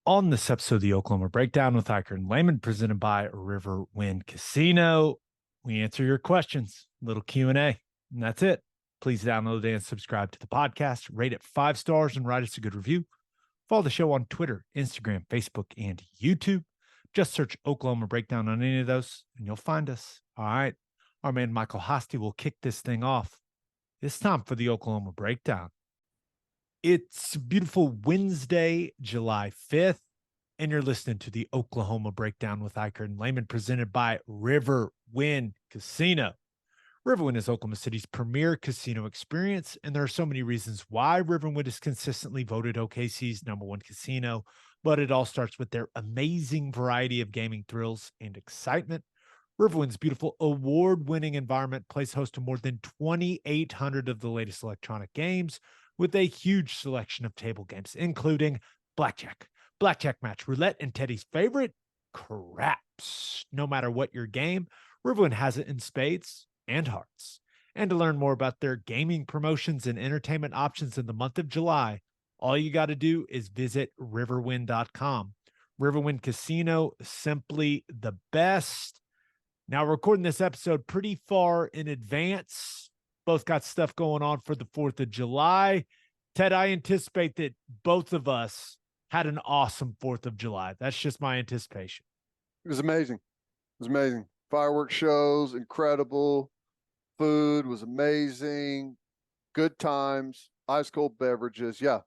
On this episode of the Oklahoma Breakdown with Ikard and Lehman, presented by Riverwind Casino, we answer your questions. Little Q&A, and that's it. Please download and subscribe to the podcast, rate it 5 stars, and write us a good review. Follow the show on Twitter, Instagram, Facebook, and YouTube. Just search Oklahoma Breakdown on any of those, and you'll find us. All right. Our man Michael Hosty will kick this thing off. It's time for the Oklahoma Breakdown. It's beautiful Wednesday, July 5th, and you're listening to the Oklahoma Breakdown with Ikard and Lehman, presented by Riverwind Casino. Riverwind is Oklahoma City's premier casino experience, and there are so many reasons why Riverwind is consistently voted OKC's #1 casino, but it all starts with their amazing variety of gaming thrills and excitement. Riverwind's beautiful award-winning environment plays host to more than 2,800 of the latest electronic games, with a huge selection of table games, including blackjack, blackjack match, roulette, and Teddy's favorite, craps. No matter what your game, Riverwind has it in spades and hearts. And to learn more about their gaming promotions and entertainment options in the month of July, all you got to do is visit riverwind.com. Riverwind Casino, simply the best. Now, recording this episode pretty far in advance. Both got stuff going on for the 4th of July. Ted, I anticipate that both of us had an awesome 4th of July. That's just my anticipation. It was amazing. It was amazing. Fireworks shows, incredible. Food was amazing. Good times, ice cold beverages. Yeah.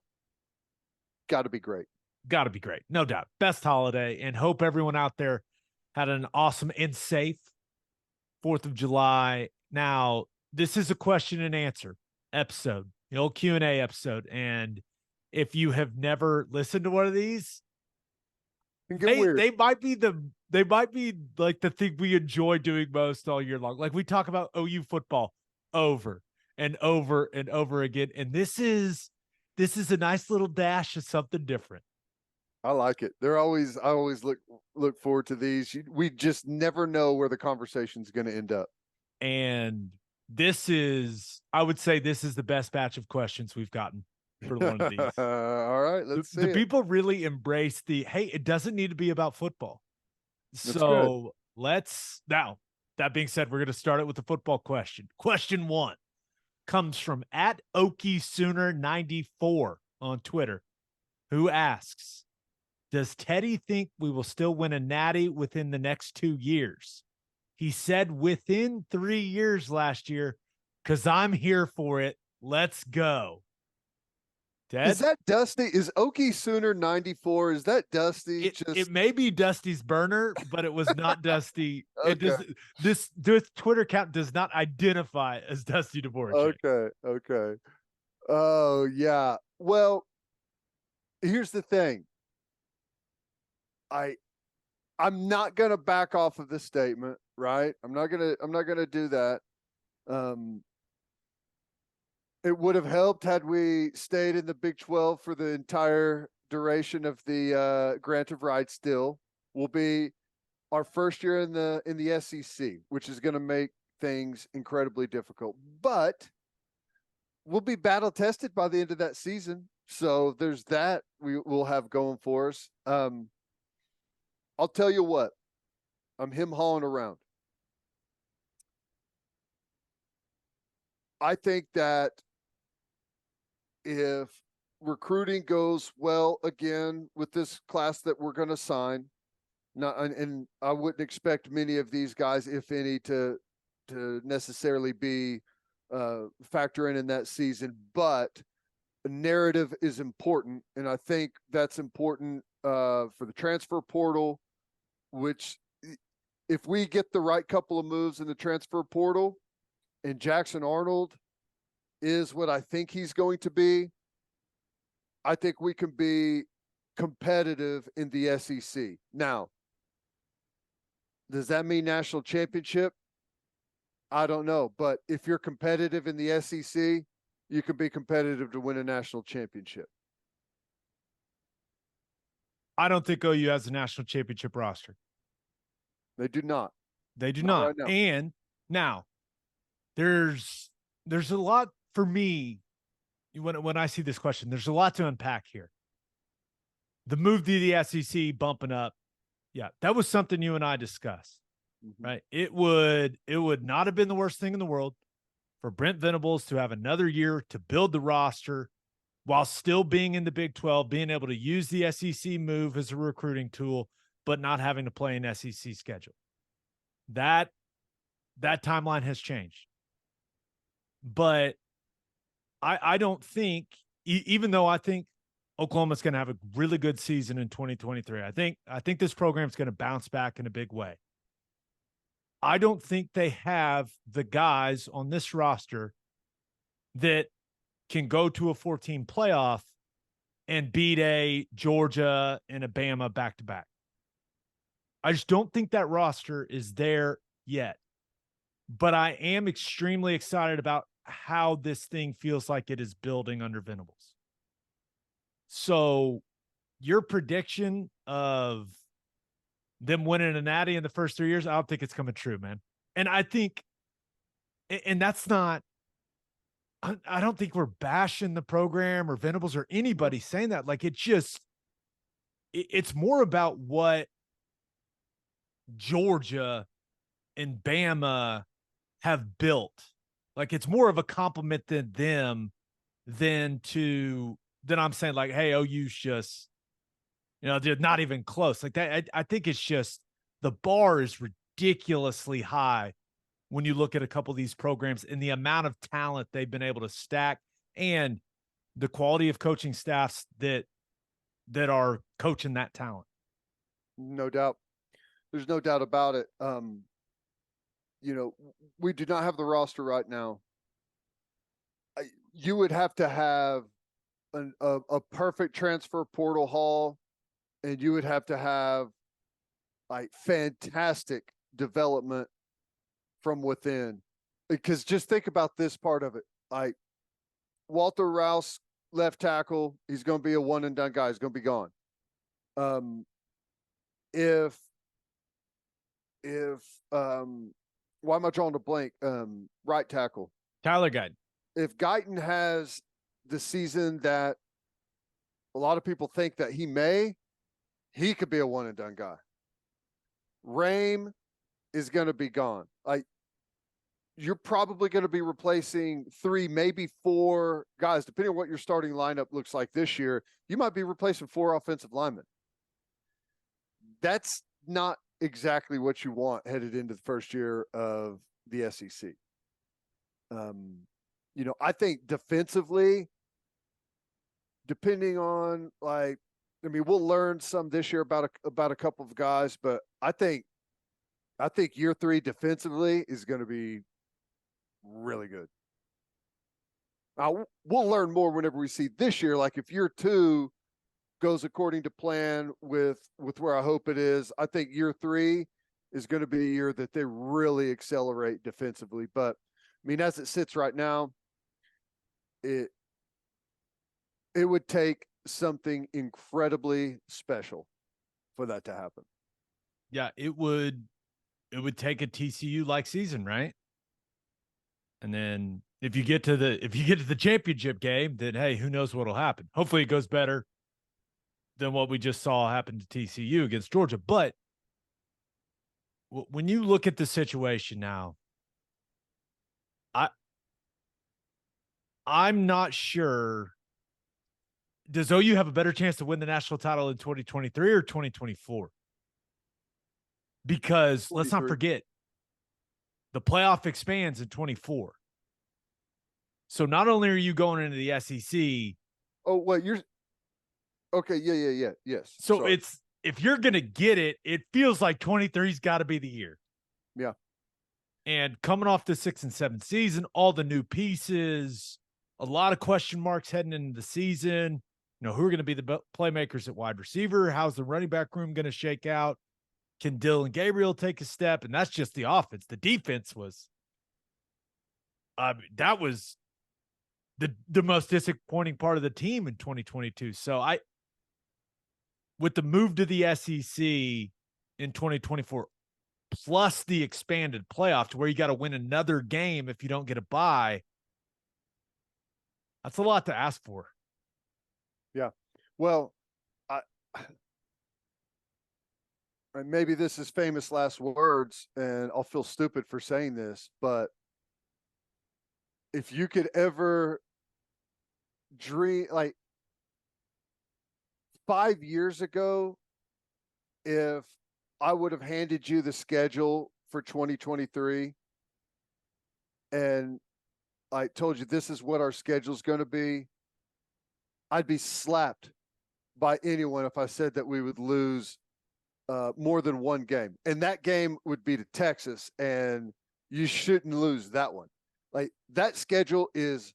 Got to be great. Got to be great. No doubt. Best holiday, and hope everyone out there had an awesome and safe 4th of July. Now, this is a question and answer episode, the old Q&A episode. And if you have never listened to one of these, they might be like the thing we enjoy doing most all year long. Like, we talk about OU football over and over and over again. And this is a nice little dash of something different. I like it. I always look forward to these. We just never know where the conversation's going to end up. And I would say this is the best batch of questions we've gotten for one of these. All right, let's see. The people really embrace hey, it doesn't need to be about football. That's so good. Now, that being said, we're going to start it with the football question. Question 1 comes from @OkieSooner94 on Twitter, who asks, does Teddy think we will still win a Natty within the next 2 years? He said within 3 years last year, because I'm here for it. Let's go. Ted? Is that Dusty? Is Okie Sooner 94? Is that Dusty? It may be Dusty's burner, but it was not Dusty. Okay. This Twitter account does not identify as Dusty Dvorak. Okay. Oh, yeah. Well, here's the thing. I'm not going to back off of this statement, right? I'm not going to do that. It would have helped had we stayed in the Big 12 for the entire duration of the grant of rights. Still will be our first year in the SEC, which is going to make things incredibly difficult, but we'll be battle tested by the end of that season. So there's that we will have going for us. I'll tell you what, I'm hawing around. I think that if recruiting goes well again with this class that we're going to sign, and I wouldn't expect many of these guys, if any, to necessarily be factoring in that season, but narrative is important, and I think that's important for the transfer portal, which if we get the right couple of moves in the transfer portal and Jackson Arnold is what I think he's going to be, I think we can be competitive in the SEC. Now, does that mean national championship? I don't know. But if you're competitive in the SEC, you can be competitive to win a national championship. I don't think OU has a national championship roster. They do not. They do not. Right now. And now there's a lot for me when I see this question. There's a lot to unpack here. the move to the SEC bumping up. Yeah, that was something you and I discussed, right? It would not have been the worst thing in the world for Brent Venables to have another year to build the roster while still being in the Big 12, being able to use the SEC move as a recruiting tool, but not having to play an SEC schedule. That timeline has changed. But I don't think, even though I think Oklahoma's going to have a really good season in 2023, I think this program's going to bounce back in a big way. I don't think they have the guys on this roster that can go to a 14 playoff and beat a Georgia and a Bama back-to-back. I just don't think that roster is there yet. But I am extremely excited about how this thing feels like it is building under Venables. So your prediction of them winning a Natty in the first 3 years, I don't think it's coming true, man. And I think, and that's not, I don't think we're bashing the program or Venables or anybody saying that. Like, it's more about what Georgia and Bama have built. Like, it's more of a compliment to them than I'm saying, like, hey, OU's just, they're not even close. Like that, I think it's just the bar is ridiculously high when you look at a couple of these programs and the amount of talent they've been able to stack and the quality of coaching staffs that are coaching that talent. No doubt. There's no doubt about it. We do not have the roster right now. You would have to have a perfect transfer portal haul, and you would have to have like fantastic development from within. Because just think about this part of it. Like Walter Rouse, left tackle, he's going to be a one and done guy. He's going to be gone. Why am I drawing a blank? Right tackle. Tyler Guyton. If Guyton has the season that a lot of people think that he could be a one and done guy. Rame is going to be gone. You're probably going to be replacing 3, maybe 4 guys, depending on what your starting lineup looks like this year. You might be replacing 4 offensive linemen. That's not exactly what you want headed into the first year of the SEC. I think defensively, depending on we'll learn some this year about a couple of guys, but I think year 3 defensively is going to be really good. Now, we'll learn more whenever we see this year. Like if year 2 goes according to plan with where I hope it is, I think year 3 is going to be a year that they really accelerate defensively. But I mean, as it sits right now, it would take something incredibly special for that to happen. Yeah, it would take a TCU like season, right? And then if you get to the championship game, then hey, who knows what'll happen? Hopefully it goes better than what we just saw happen to TCU against Georgia. But when you look at the situation now, I'm not sure. Does OU have a better chance to win the national title in 2023 or 2024? Because let's not forget, the playoff expands in 24. So not only are you going into the SEC. Oh, well, you're okay. Yeah. Yes. So sorry. If you're going to get it, it feels like 23's got to be the year. Yeah. And coming off the 6 and 7 season, all the new pieces, a lot of question marks heading into the season. Who are going to be the playmakers at wide receiver? How's the running back room going to shake out? Can Dylan Gabriel take a step? And that's just the offense. The defense was, that was the most disappointing part of the team in 2022. So with the move to the SEC in 2024, plus the expanded playoff to where you got to win another game if you don't get a bye, that's a lot to ask for. Yeah. Well, and maybe this is famous last words, and I'll feel stupid for saying this, but if you could ever dream, like 5 years ago, if I would have handed you the schedule for 2023 and I told you this is what our schedule is going to be, I'd be slapped by anyone if I said that we would lose more than one game. And that game would be to Texas, and you shouldn't lose that one. Like, that schedule is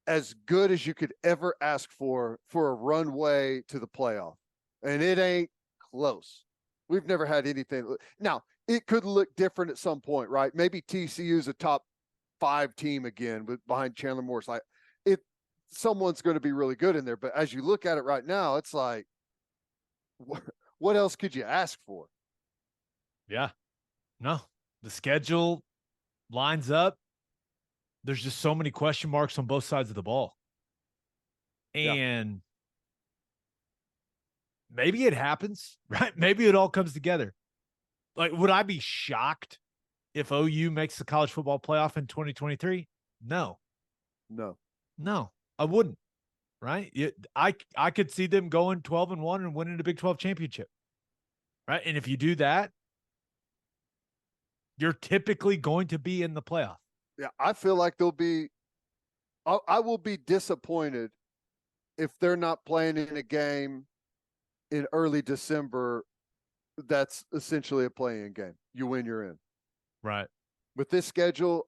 as good as you could ever ask for a runway to the playoff. And it ain't close. We've never had anything. Now, it could look different at some point, right? Maybe TCU's a top 5 team again with behind Chandler Morris. Like, it, someone's going to be really good in there. But as you look at it right now, it's like, what else could you ask for? Yeah. No, the schedule lines up. There's just so many question marks on both sides of the ball. And maybe it happens, right? Maybe it all comes together. Like, would I be shocked if OU makes the college football playoff in 2023? No, I wouldn't. Right? I could see them going 12-1 and winning the Big 12 championship. Right? And if you do that, you're typically going to be in the playoff. Yeah, I feel like they'll be. I will be disappointed if they're not playing in a game in early December. That's essentially a play-in game. You win, you're in. Right. With this schedule,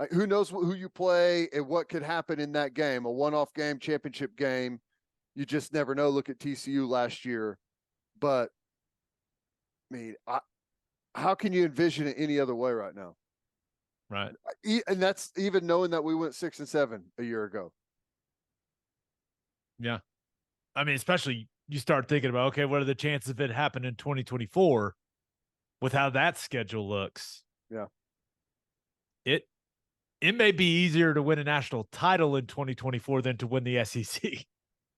who knows who you play and what could happen in that game? A one-off game, championship game. You just never know. Look at TCU last year. But, I mean, how can you envision it any other way right now? Right. And that's even knowing that we went 6-7 a year ago. Yeah. I mean, especially you start thinking about, okay, what are the chances of it happening in 2024 with how that schedule looks? Yeah. It may be easier to win a national title in 2024 than to win the SEC.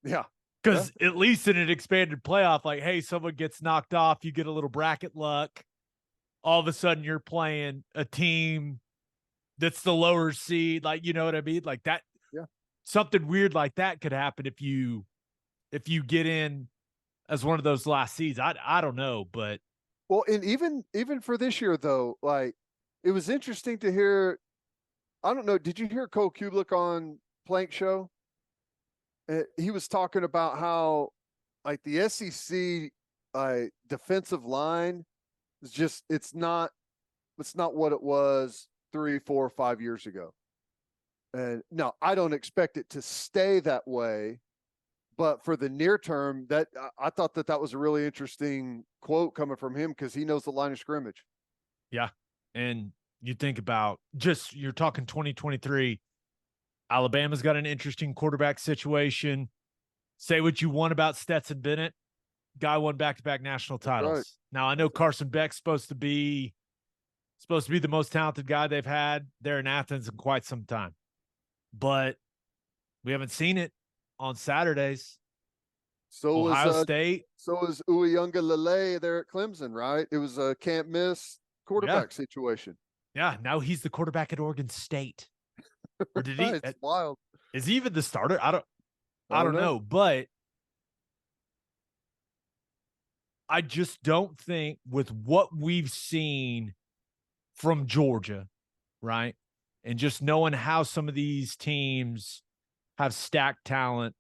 Yeah. Because at least in an expanded playoff, like, hey, someone gets knocked off, you get a little bracket luck. All of a sudden you're playing a team that's the lower seed. Like, you know what I mean? Like that. Yeah. Something weird like that could happen if you get in as one of those last seeds. I don't know, but. Well, and even for this year, though, like, it was interesting to hear. I don't know. Did you hear Cole Kublik on Plank Show? He was talking about how, like, the SEC defensive line is just it's not what it was 3, 4, 5 years ago. And no, I don't expect it to stay that way. But for the near term, that I thought that was a really interesting quote coming from him because he knows the line of scrimmage. Yeah, and you think about you're talking 2023. Alabama's got an interesting quarterback situation. Say what you want about Stetson Bennett. Guy won back-to-back national titles. Right. Now, I know Carson Beck's supposed to be the most talented guy they've had there in Athens in quite some time. But we haven't seen it on Saturdays. So Ohio State. So is Uyunga Lele there at Clemson, right? It was a can't miss quarterback situation. Yeah, now he's the quarterback at Oregon State. Or did Right, it's wild. Is he even the starter? I don't know, but I just don't think with what we've seen from Georgia, right? And just knowing how some of these teams have stacked talent,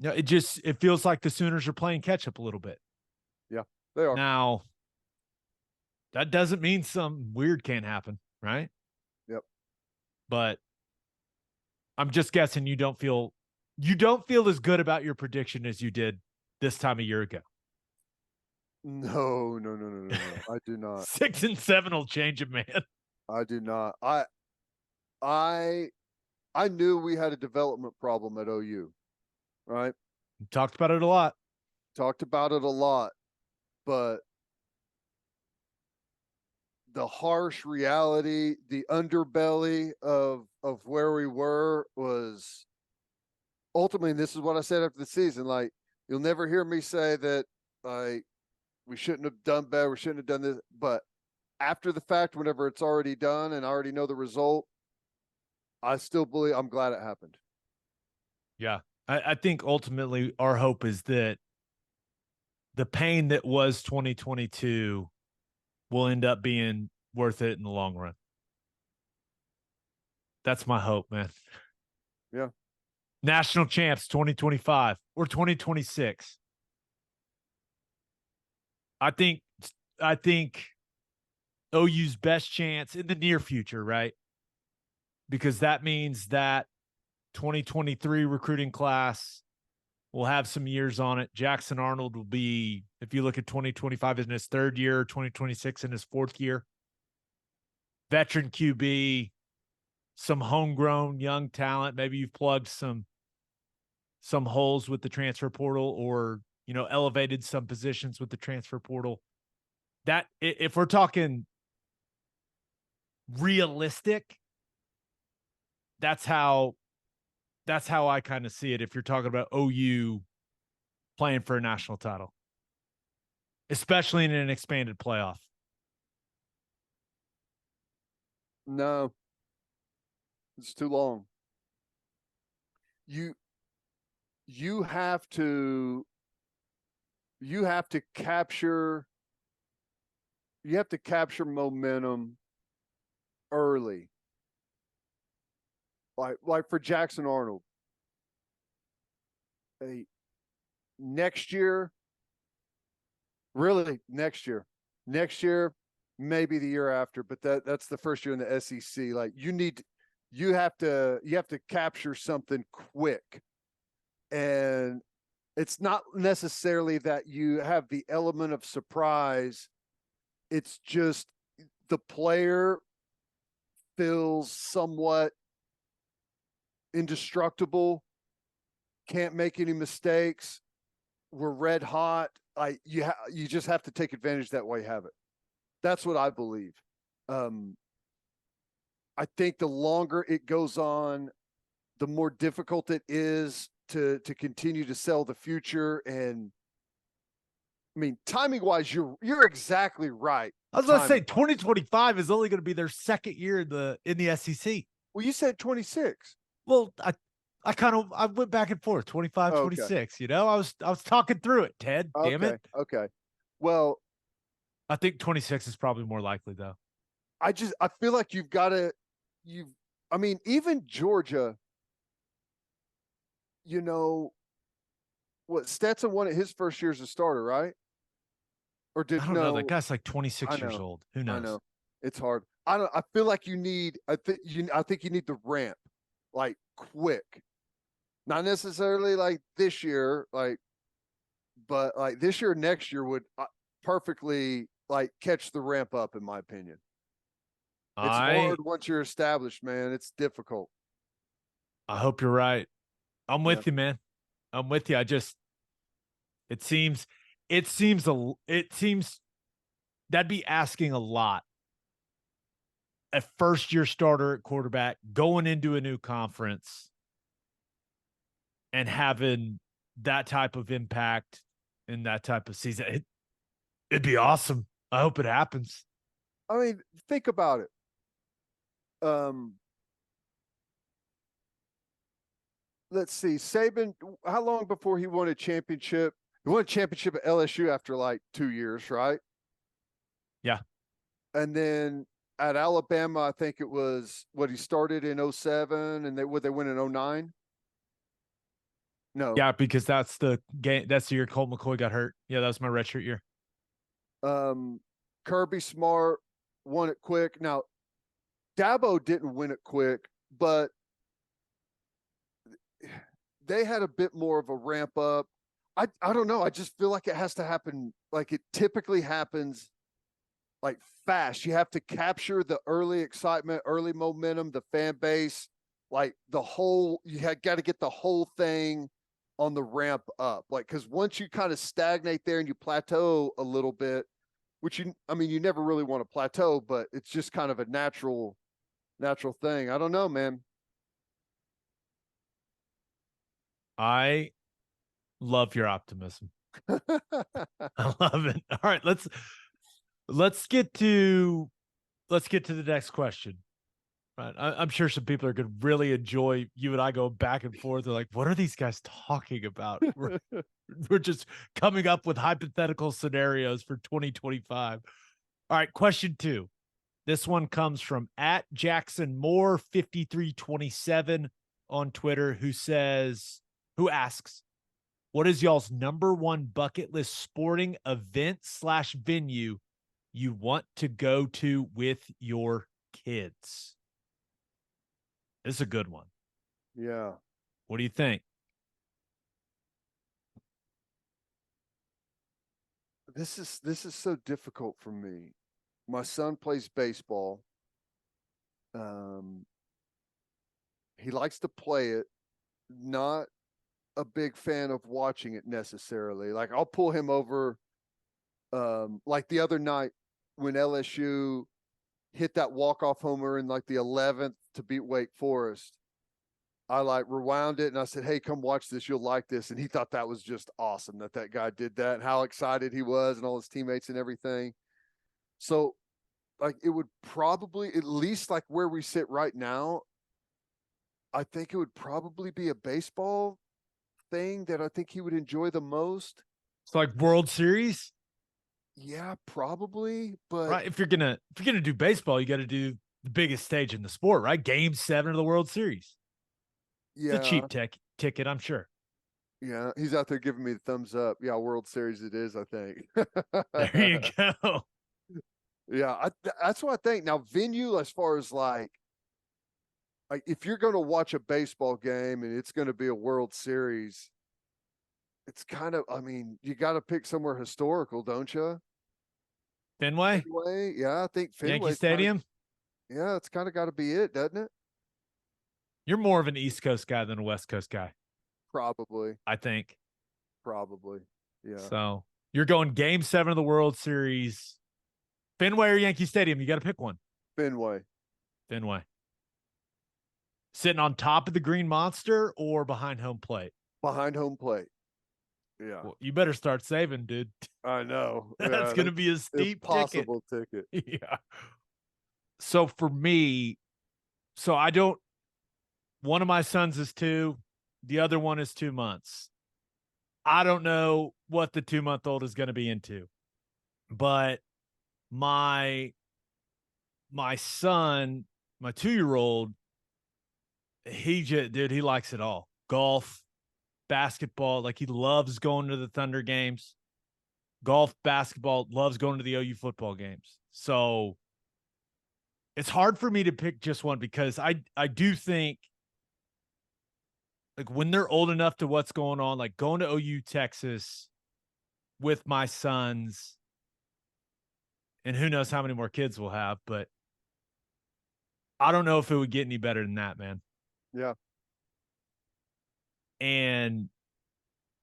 it feels like the Sooners are playing catch up a little bit. Yeah, they are. Now, that doesn't mean something weird can't happen, right? Yep. But I'm just guessing you don't feel as good about your prediction as you did this time a year ago. No. I do not. 6 and 7 will change it, man. I do not. I knew we had a development problem at OU, right? We talked about it a lot. But the harsh reality, the underbelly of where we were was ultimately, and this is what I said after the season, like, You'll never hear me say that like we shouldn't have done better, we shouldn't have done this. But after the fact, whenever it's already done and I already know the result, I still believe I'm glad it happened. Yeah. I think ultimately our hope is that the pain that was 2022 will end up being worth it in the long run. That's my hope, man. Yeah. National champs 2025 or 2026. I think OU's best chance in the near future, right? Because that means that 2023 recruiting class will have some years on it. Jackson Arnold will be, if you look at 2025 in his third year, 2026 in his fourth year. Veteran QB, some homegrown young talent. Maybe you've plugged some holes with the transfer portal, or elevated some positions with the transfer portal. That, if we're talking realistic, that's how I kind of see it. If you're talking about OU playing for a national title, especially in an expanded playoff. No, it's too long. You have to capture momentum early. Like for Jackson Arnold. Next year, maybe the year after, but that's the first year in the SEC. Like you have to capture something quick. And it's not necessarily that you have the element of surprise. It's just the player feels somewhat indestructible, can't make any mistakes. We're red hot. You just have to take advantage that way you have it. That's what I believe. I think the longer it goes on, the more difficult it is to continue to sell the future. And I mean, timing wise, you're exactly right. I was going to say 2025 is only going to be their second year in the SEC. Well, you said 26. Well, I went back and forth, 25, 26, I was talking through it, Ted. Damn it. Okay. Well, I think 26 is probably more likely though. I feel like I mean, even Georgia, what Stetson won at his first year as a starter, right? Or I don't know. That guy's like 26 years old. Who knows? I know. It's hard. I feel like I think you need the ramp like quick. Not necessarily like this year, but like this year, next year would perfectly like catch the ramp up, in my opinion. It's hard once you're established, man. It's difficult. I hope you're right. I'm with you, man. I'm with you. It seems that'd be asking a lot. A first-year starter at quarterback going into a new conference and having that type of impact in that type of season. It'd be awesome. I hope it happens. I mean, think about it. Let's see. Saban, how long before he won a championship? He won a championship at LSU after like 2 years, right? Yeah. And then at Alabama, I think it was he started in 07 and they win in 09? No. Yeah, because that's the game. That's the year Colt McCoy got hurt. Yeah, that was my redshirt year. Kirby Smart won it quick. Now, Dabo didn't win it quick, but they had a bit more of a ramp up. I don't know. I just feel like it has to happen like it typically happens, like fast. You have to capture the early excitement, early momentum, the fan base, like you got to get the whole thing on the ramp up. Like, because once you kind of stagnate there and you plateau a little bit, which you never really want to plateau, but it's just kind of a natural thing. I don't know, man. I Love your optimism. I love it. All right, let's get to the next question. Right. I'm sure some people are going to really enjoy you and I go back and forth. They're like, what are these guys talking about? We're just coming up with hypothetical scenarios for 2025. All right. Question 2. This one comes from at Jackson Moore 5327 on Twitter, who asks, what is y'all's number one bucket list sporting event / venue you want to go to with your kids? This is a good one. Yeah. What do you think? This is so difficult for me. My son plays baseball. He likes to play it. Not a big fan of watching it necessarily. Like I'll pull him over. Like the other night when LSU hit that walk-off homer in like the 11th to beat Wake Forest. I like rewound it and I said, hey, come watch this. You'll like this. And he thought that was just awesome that guy did that and how excited he was and all his teammates and everything. So like it would probably, at least like where we sit right now, I think it would probably be a baseball thing that I think he would enjoy the most. It's like World Series. Yeah, probably. But right, if you're gonna do baseball, you got to do the biggest stage in the sport, right? Game 7 of the World Series. yeah, It's a cheap ticket, I'm sure. Yeah, he's out there giving me the thumbs up. Yeah, World Series it is, I think. There you go. Yeah, that's what I think. Now, venue, as far as like if you're going to watch a baseball game and it's going to be a World Series, it's kind of, I mean, you got to pick somewhere historical, don't you? Fenway, yeah, I think Fenway. Yankee Stadium. Yeah, it's kind of got to be it, doesn't it? You're more of an East Coast guy than a West Coast guy. Probably. I think. Probably. Yeah. So you're going Game 7 of the World Series, Fenway or Yankee Stadium. You got to pick one. Fenway. Sitting on top of the Green Monster or behind home plate? Behind home plate. Yeah. Well, you better start saving, dude. I know. That's going to be a steep ticket. Yeah. So for me, one of my sons is 2, the other one is 2 months. I don't know what the 2-month-old is going to be into, but my son, my 2-year-old, he likes it all. Golf, basketball, like he loves going to the Thunder games. Golf, basketball, loves going to the OU football games. So it's hard for me to pick just one because I do think like when they're old enough to what's going on, like going to OU Texas with my sons, and who knows how many more kids we'll have, but I don't know if it would get any better than that, man. Yeah. And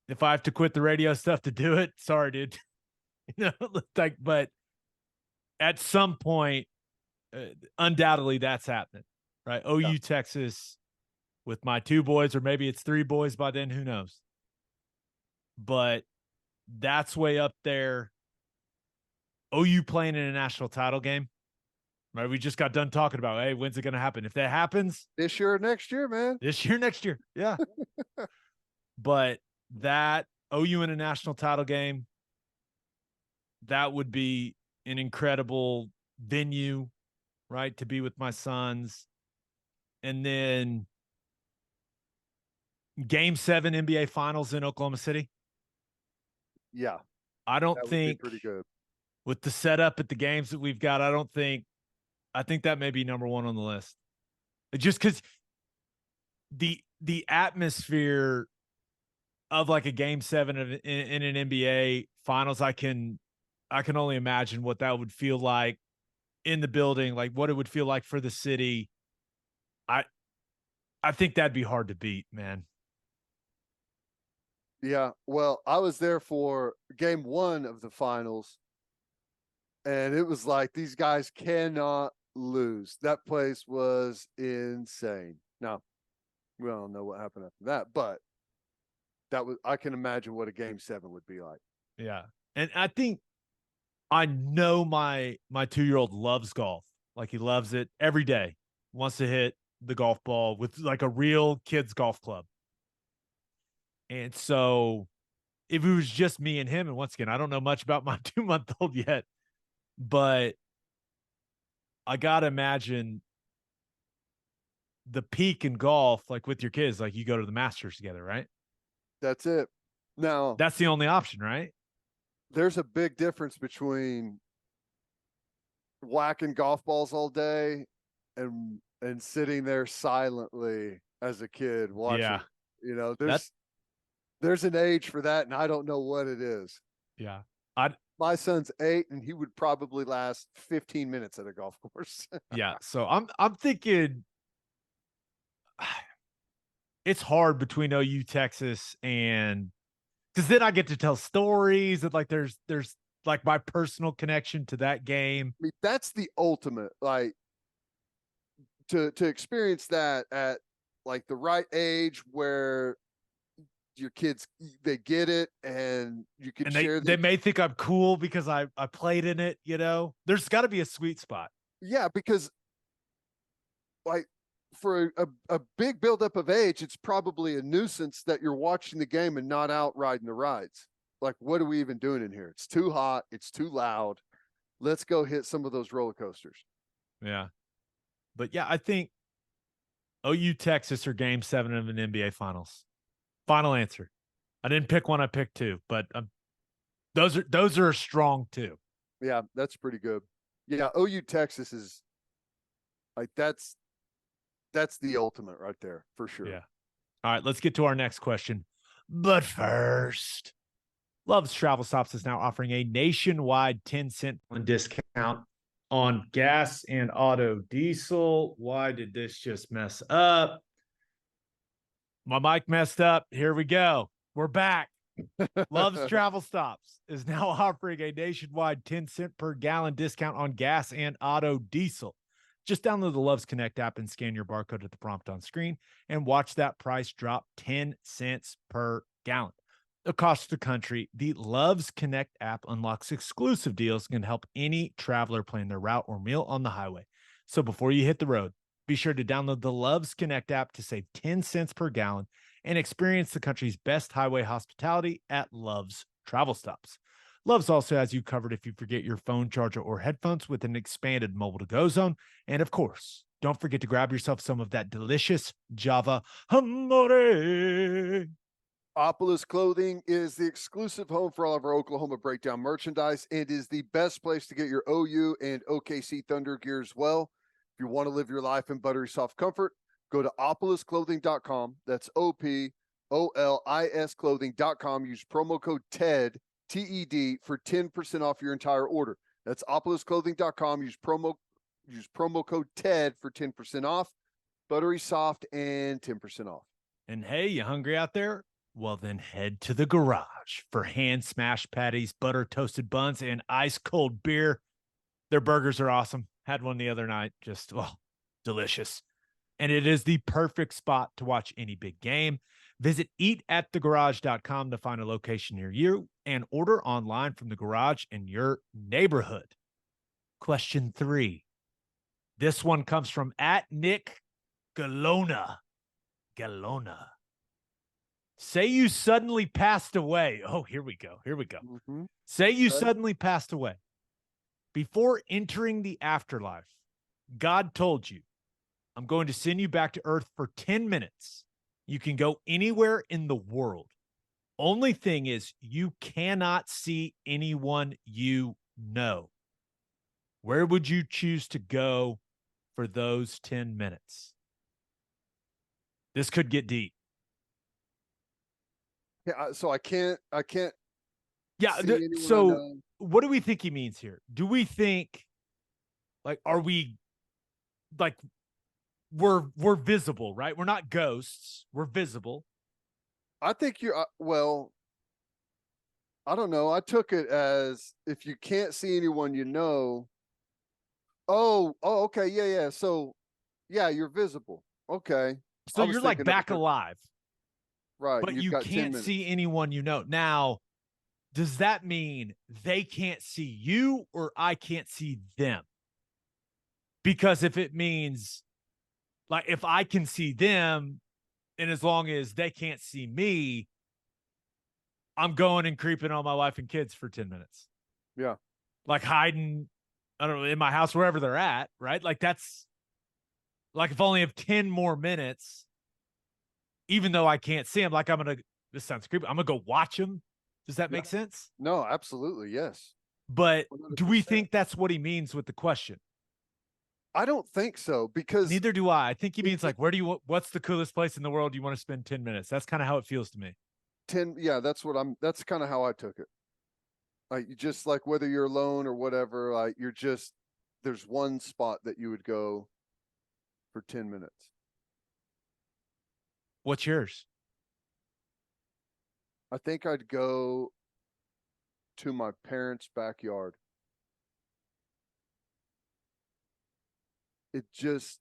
if I have to quit the radio stuff to do it, sorry, dude. But at some point, undoubtedly that's happening, right? OU Texas with my 2 boys, or maybe it's 3 boys by then, who knows? But that's way up there. OU playing in a national title game, right? We just got done talking about, hey, when's it going to happen? If that happens, this year or next year, man. This year, next year, yeah. But that OU in a national title game, that would be an incredible venue, right, to be with my sons. And then Game 7 NBA Finals in Oklahoma City. Yeah. I don't think pretty good. With the setup at the games that we've got, I think that may be number 1 on the list. Just because the atmosphere of like a Game 7 in an NBA Finals, I can only imagine what that would feel like in the building, like what it would feel like for the city. I think that'd be hard to beat, man. Yeah. Well, I was there for Game 1 of the finals, and it was like these guys cannot lose. That place was insane. Now, we don't know what happened after that, but I can imagine what a game 7 would be like. Yeah. And I know my 2-year-old loves golf. Like he loves it every day. Wants to hit the golf ball with like a real kid's golf club. And so if it was just me and him, and once again, I don't know much about my 2-month-old yet, but I gotta imagine the peak in golf, like with your kids, like you go to the Masters together, right? That's it. Now, That's the only option, right? there's a big difference between whacking golf balls all day and sitting there silently as a kid watching. Yeah. You know, That there's an age for that, and I don't know what it is. yeah. I My son's 8, and he would probably last 15 minutes at a golf course. yeah. So I'm thinking it's hard between OU Texas and because then I get to tell stories and like there's like my personal connection to that game. I mean, that's the ultimate, like to experience that at like the right age where your kids they get it and you can And share they may think I'm cool because I played in it, you know. There's got to be a sweet spot. yeah, because like for a big buildup of age, it's probably a nuisance that you're watching the game and not out riding the rides. Like, what are we even doing in here? It's too hot. It's too loud. Let's go hit some of those roller coasters. Yeah. But yeah, I think OU Texas or game 7 of an NBA finals. Final answer. I didn't pick one, I picked 2, but those are strong too. Yeah, that's pretty good. Yeah, OU Texas is like that's the ultimate right there for sure. Yeah. All right, let's get to our next question. But first, Love's Travel Stops is now offering a nationwide 10-cent discount on gas and auto diesel. Why did this just mess up? My mic messed up. Here we go. We're back. Love's Travel Stops is now offering a nationwide 10-cent per gallon discount on gas and auto diesel. Just download the Loves Connect app and scan your barcode at the prompt on screen and watch that price drop 10 cents per gallon. Across the country, the Loves Connect app unlocks exclusive deals and can help any traveler plan their route or meal on the highway. So before you hit the road, be sure to download the Loves Connect app to save 10 cents per gallon and experience the country's best highway hospitality at Love's Travel Stops. Love's also has you covered if you forget your phone charger or headphones with an expanded mobile to-go zone. And of course, don't forget to grab yourself some of that delicious Java Amore. Opolis Clothing is the exclusive home for all of our Oklahoma Breakdown merchandise and is the best place to get your OU and OKC Thunder gear as well. If you want to live your life in buttery soft comfort, go to opolisclothing.com. That's OPOLIS clothing.com. Use promo code TED, TED, for 10% off your entire order. That's opolisclothing.com. Use promo code TED for 10% off. Buttery soft and 10% off. And hey, you hungry out there? Well, then head to the garage for hand smashed patties, butter toasted buns, and ice cold beer. Their burgers are awesome. Had one the other night. Just, delicious. And it is the perfect spot to watch any big game. Visit eatatthegarage.com to find a location near you and order online from the garage in your neighborhood. Question 3. This one comes from @Nick Galona. Galona. Say you suddenly passed away. Oh, here we go. Mm-hmm. Say you suddenly passed away. Before entering the afterlife, God told you, I'm going to send you back to earth for 10 minutes. You can go anywhere in the world. Only thing is, you cannot see anyone you know. Where would you choose to go for those 10 minutes? This could get deep. Yeah, so I can't. Yeah. So what do we think he means here? Do we think like, are we like, we're visible, right? We're not ghosts. We're visible. I think you're, well, I don't know. I took it as if you can't see anyone you know. Oh, okay. Yeah. So, yeah, you're visible. Okay. So you're like back alive. Right. but You've you got 10 can't minutes. see anyone you know. Now, does that mean they can't see you or I can't see them? Because if it means like if I can see them and as long as they can't see me, I'm going and creeping on my wife and kids for 10 minutes. Yeah. Like hiding, I don't know, in my house, wherever they're at, right? Like that's like if I only have 10 more minutes, even though I can't see them, like I'm going to, this sounds creepy, I'm going to go watch them. Does that Yeah. make sense? No, absolutely. Yes. But do we 100%. think that's what he means with the question? I don't think so because Neither do I. I think he means like, what's the coolest place in the world you want to spend 10 minutes? That's kind of how it feels to me. 10, yeah, that's kind of how I took it. Like, you just like whether you're alone or whatever, like there's one spot that you would go for 10 minutes. What's yours? I think I'd go to my parents' backyard. It just,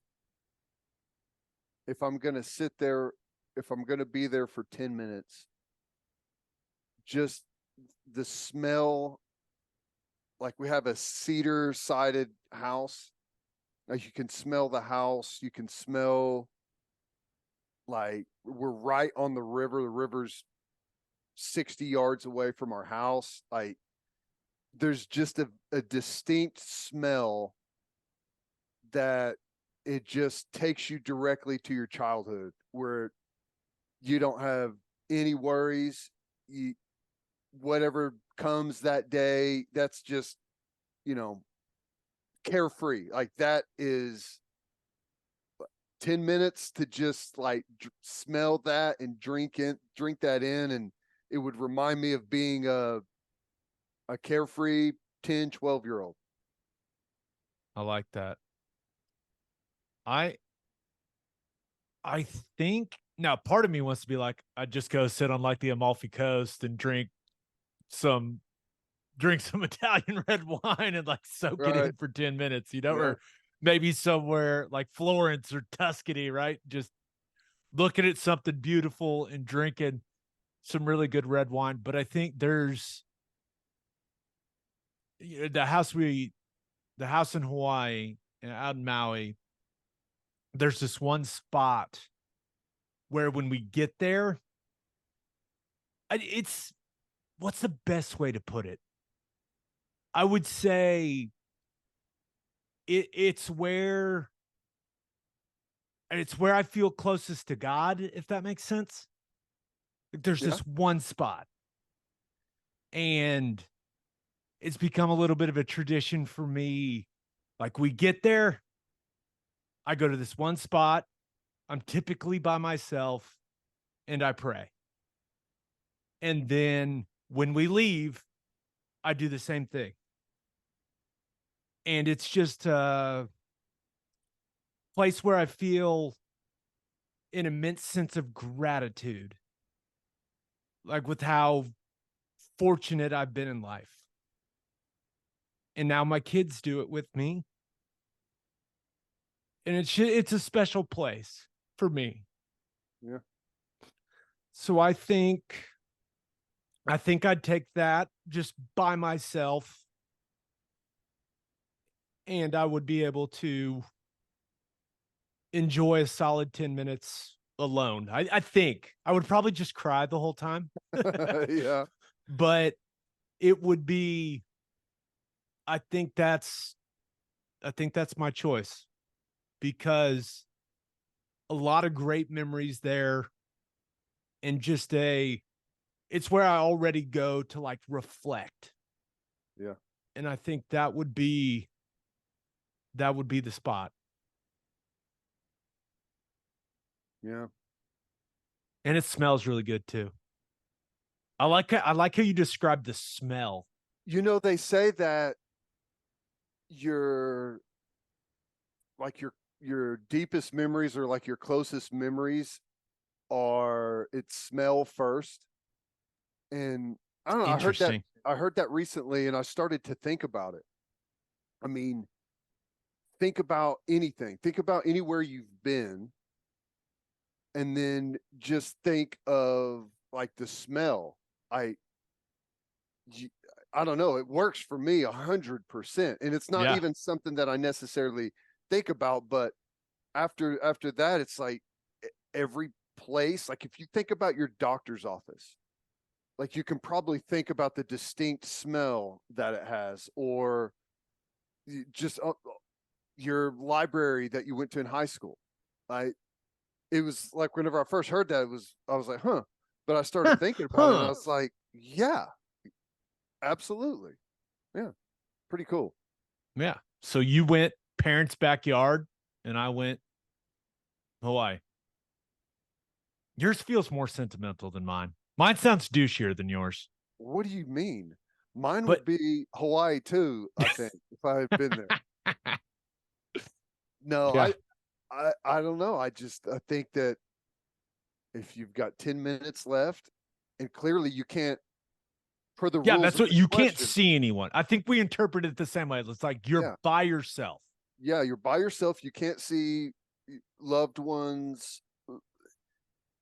if I'm going to sit there, if I'm going to be there for 10 minutes, just the smell, like we have a cedar sided house. Like you can smell the house, you can smell, like we're right on the river. The river's 60 yards away from our house. Like there's just a distinct smell that it just takes you directly to your childhood where you don't have any worries. You, whatever comes that day, that's just, you know, carefree. Like that is 10 minutes to just like smell that and drink that in. And it would remind me of being a carefree 10, 12-year old. I like that. I I think now part of me wants to be like, I'd just go sit on like the Amalfi Coast and some drink some Italian red wine and like soak it Right. in for 10 minutes, you know, Yeah. or maybe somewhere like Florence or Tuscany, right? Just looking at something beautiful and drinking some really good red wine. But I think there's the house in Hawaii out in Maui. There's this one spot where when we get there, it's what's the best way to put it? I would say it's where I feel closest to God, if that makes sense. Like there's Yeah. this one spot, and it's become a little bit of a tradition for me. Like we get there, I go to this one spot. I'm typically by myself, and I pray. And then when we leave, I do the same thing. And it's just a place where I feel an immense sense of gratitude, like with how fortunate I've been in life. And now my kids do it with me. And it's a special place for me. Yeah. So I think I'd take that just by myself, and I would be able to enjoy a solid 10 minutes alone. I think I would probably just cry the whole time. Yeah. But it would be, I think that's my choice because a lot of great memories there, and just it's where I already go to like reflect. Yeah. And I think that would be the spot. Yeah. And it smells really good too. I like how you described the smell. You know, they say that your like your deepest memories or like your closest memories are it smell first. And I don't know, Interesting. I heard that recently and I started to think about it. I mean, think about anything. Think about anywhere you've been and then just think of like the smell. I don't know. It works for me 100%. And it's not Yeah. even something that I necessarily think about, but after that, it's like every place, like if you think about your doctor's office, like you can probably think about the distinct smell that it has, or just your library that you went to in high school. It was like whenever I first heard that, I was like, huh. But I started thinking about it, and I was like, yeah, absolutely. Yeah. Pretty cool. Yeah. So you went parents' backyard and I went Hawaii. Yours feels more sentimental than mine. Mine sounds douchier than yours. What do you mean? Mine But would be Hawaii too, I think, if I had been there. No, yeah. I don't know. I think that if you've got 10 minutes left, and clearly you can't, per the Yeah, rules that's of what this you can't question. see anyone. I think we interpret it the same way. It's like you're Yeah. by yourself. Yeah, you're by yourself. You can't see loved ones.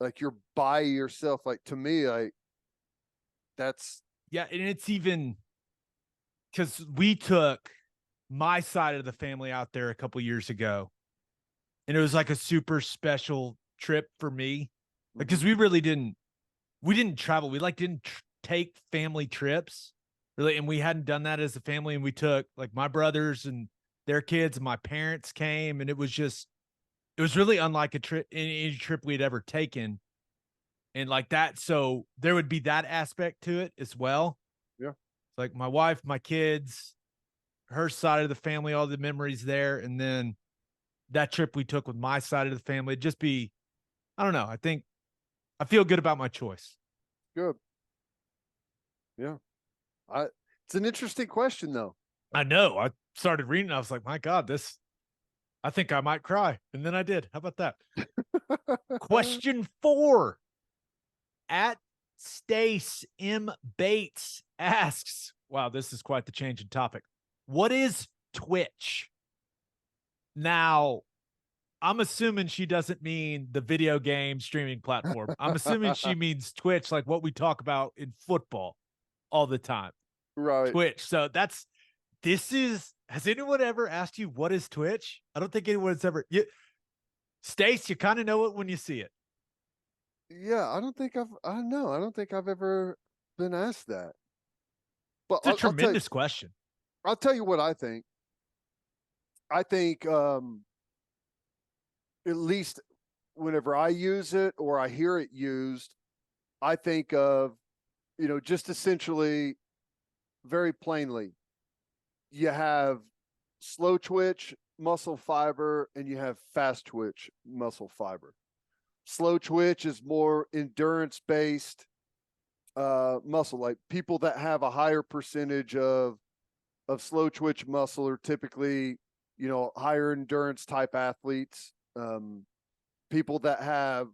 Like you're by yourself. Like to me, that's Yeah, and it's even because we took my side of the family out there a couple years ago, and it was like a super special trip for me because we really didn't travel. We like didn't take family trips really, and we hadn't done that as a family. And we took like my brothers and their kids, and my parents came, and it was really unlike a trip, any trip we'd ever taken, and like that. So there would be that aspect to it as well. yeah. It's like my wife, my kids, her side of the family, all the memories there, and then that trip we took with my side of the family. It'd just be, I don't know. I think I feel good about my choice. Good. Yeah. It's an interesting question though. I know. I started reading. I was like, my God, I think I might cry. And then I did. How about that? Question 4 at Stace M. Bates asks, wow, this is quite the change in topic. What is Twitch? Now, I'm assuming she doesn't mean the video game streaming platform. I'm assuming she means Twitch, like what we talk about in football all the time. Right. Twitch. So has anyone ever asked you what is Twitch? I don't think anyone's ever. Stace, you kind of know it when you see it. Yeah, I don't think I've ever been asked that. But It's a tremendous question. I'll tell you what I think. I think at least whenever I use it or I hear it used, I think of, just essentially very plainly, you have slow twitch muscle fiber and you have fast twitch muscle fiber. Slow twitch is more endurance based muscle. Like people that have a higher percentage of slow twitch muscle are typically, higher endurance type athletes. People that have